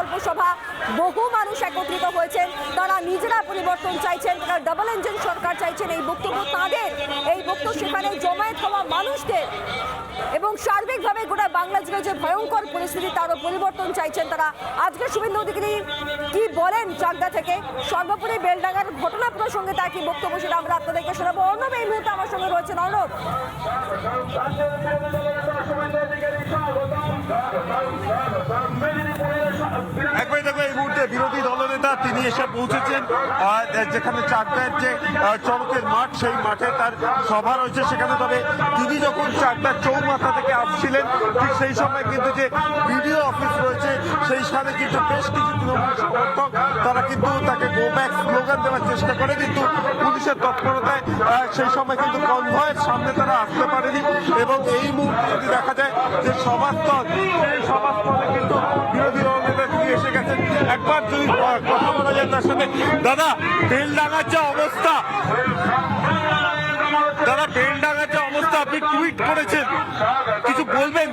সংকল্প সভা, বহু মানুষ একত্রিত হয়েছেন, তারা নিজেরা পরিবর্তন চাইছেন, তারা ডাবল ইঞ্জিন সরকার চাইছেন। এই বক্তব্য তাদের, এই বক্তব্য সেখানে জমায়েত হওয়া মানুষদের, এবং সার্বিকভাবে গোটা বাংলা জুড়ে যে ভয়ঙ্কর পরিস্থিতি তারও পরিবর্তন চাইছেন তারা। আজকে শুভেন্দু অধিকারী কি বলেন চাকদা থেকে, সর্বোপরি বেলডাঙ্গার ঘটনা প্রসঙ্গে তার কি বক্তব্য সেটা আমরা আপনাদেরকে শোনাবো। অর্ণব এই মুহূর্তে আমার সঙ্গে রয়েছেন। অর্ণব, একবারে দেখো এই মুহূর্তে বিরোধী দলনেতা তিনি এসে পৌঁছেছেন যেখানে চাকদার যে চড়কের মাঠ, সেই মাঠে তার সভা রয়েছে সেখানে। তবে তিনি যখন চাকদার চৌমাথা থেকে আসছিলেন ঠিক সেই সময় কিন্তু যে বিডিও অফিস রয়েছে সেই স্থানে কিন্তু বেশ কিছু তৃণমূল সমর্থক তারা কিন্তু তাকে গো ব্যাক স্লোগান দেওয়ার চেষ্টা করে, কিন্তু পুলিশের তৎপরতায় সেই সময় কিন্তু কনভয়ের সামনে তারা আসতে পারেনি। এবং এই মুহূর্তে যদি দেখা যায় যে সভাস্থল, সেই সভাস্থলে কিন্তু বিরোধী দলনেতা তিনি এসে গেছেন। একবার যদি কথা বলা যায় তার সাথে, দাদা বেলডাঙ্গার যে অবস্থা, আপনি টুইট করেছেন, কিছু বলবেন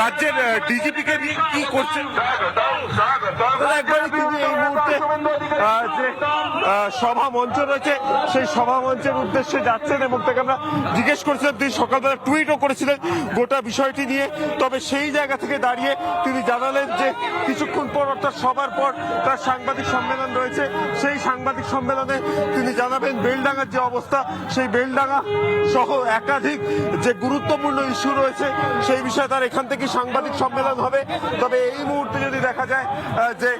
রাজ্যের ডিজিপিকে নিয়ে কি করছেন? একবারই তিনি এই মুহূর্তে যে সভা মঞ্চ রয়েছে সেই সভা মঞ্চের উদ্দেশ্যে যাচ্ছেন এবং তাকে আমরা জিজ্ঞেস করেছিলাম, তিনি সকালবেলা টুইটও করেছিলেন গোটা বিষয়টি নিয়ে। তবে সেই জায়গা থেকে দাঁড়িয়ে তিনি জানালেন যে কিছুক্ষণ পর অর্থাৎ সবার পর তার সাংবাদিক সম্মেলন রয়েছে, সেই সাংবাদিক সম্মেলনে তিনি জানাবেন বেলডাঙ্গার যে অবস্থা, সেই বেলডাঙ্গা সহ একাধিক যে গুরুত্বপূর্ণ ইস্যু রয়েছে সেই বিষয়ে তার এখান থেকে সাংবাদিক সম্মেলন হবে। তবে এই মুহূর্তে যদি দেখা যায় যে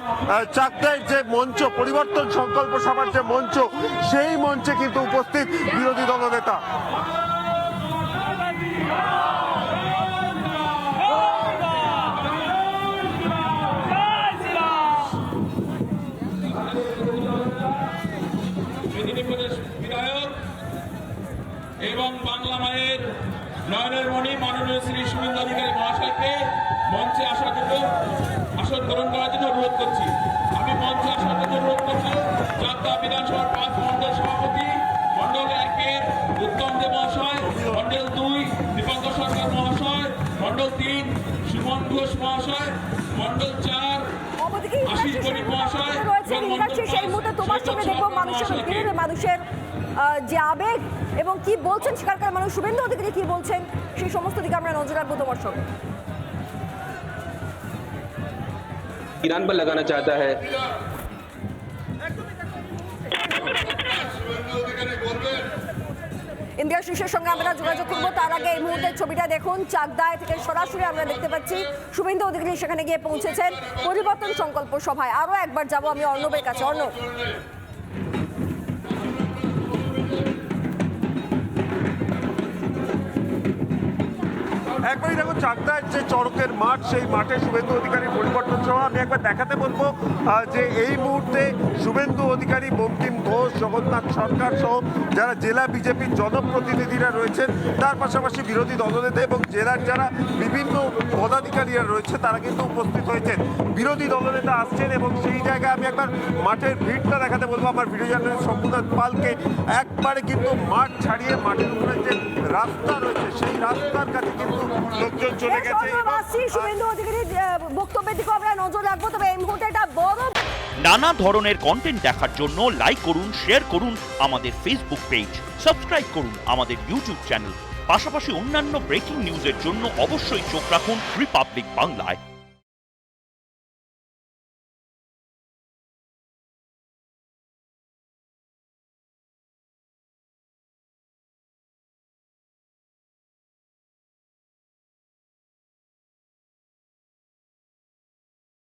চাকদায় যে মঞ্চ, পরিবর্তন সংকল্প সভার যে মঞ্চ, সেই মঞ্চে কিন্তু উপস্থিত বিরোধী দলনেতা। এবং বাংলা মায়ের নয়নের মণি মাননীয় শ্রী শুভেন্দু অধিকারী মহাশয়কে মঞ্চে আসার জন্য, আসন গ্রহণ করার জন্য অনুরোধ করছি। আমি মঞ্চে আসার জন্য অনুরোধ করছি চাকদা বিধানসভার 5 মণ্ডল সভাপতি, মণ্ডল 1-এর উত্তম দেব মহাশয়, মণ্ডল 2 দীপঙ্কর সরকার মহাশয়, মণ্ডল 3 সুমন ঘোষ মহাশয়, মণ্ডল 4 আশিস বণিক মহাশয়। সেই মুহূর্তে তোমার সঙ্গে দেখবো মানুষের যে আবেগ এবং কি বলছেন সেখানকার মানুষ, শুভেন্দু অধিকারী কি বলছেন, সেই সমস্ত দিকে আমরা নজর রাখবো তোমার সঙ্গে। ईरान पर लगाना चाहता है। ইন্ডিয়া শীর্ষের সঙ্গে আমরা যোগাযোগ করবো, তার আগে এই মুহূর্তে ছবিটা দেখুন। চাকদায় থেকে সরাসরি আমরা দেখতে পাচ্ছি শুভেন্দু অধিকারী সেখানে গিয়ে পৌঁছেছেন পরিবর্তন সংকল্প সভায়। আরো একবার যাব আমি অর্ণবের কাছে। অর্ণব, একবারই দেখো চাকদার যে চড়কের মাঠ, সেই মাঠে শুভেন্দু অধিকারী পরিবর্তন সভা। আমি একবার দেখাতে বলবো যে এই মুহূর্তে শুভেন্দু অধিকারী, বঙ্কিম ঘোষ, জগন্নাথ সরকার সহ যারা জেলা বিজেপির জনপ্রতিনিধিরা রয়েছেন, তার পাশাপাশি বিরোধী দলনেতা এবং জেলার যারা বিভিন্ন পদাধিকারীরা রয়েছে তারা কিন্তু উপস্থিত হয়েছেন। বিরোধী দলনেতা আসছেন এবং সেই জায়গায় আমি একবার মাঠের ভিড়টা দেখাতে বলবো আমার ভিডিও জার্নালিস্ট শম্ভুনাথ পালকে। একবারে কিন্তু মাঠ ছাড়িয়ে মাঠের উপরে যে রাস্তা রয়েছে সেই রাস্তার কাছে কিন্তু লোকজন চলে গেছে। শুভেন্দু অধিকারীর বক্তব্যের দিকে আমরা নজর রাখবো। তবে এই মুহূর্তে এটা বড় নানা ধরনের কন্টেন্ট দেখার জন্য লাইক করুন, শেয়ার করুন আমাদের ফেসবুক পেজ, সাবস্ক্রাইব করুন আমাদের ইউটিউব চ্যানেল। পাশাপাশি অন্যান্য ব্রেকিং নিউজের জন্য অবশ্যই চোখ রাখুন রিপাবলিক বাংলায়।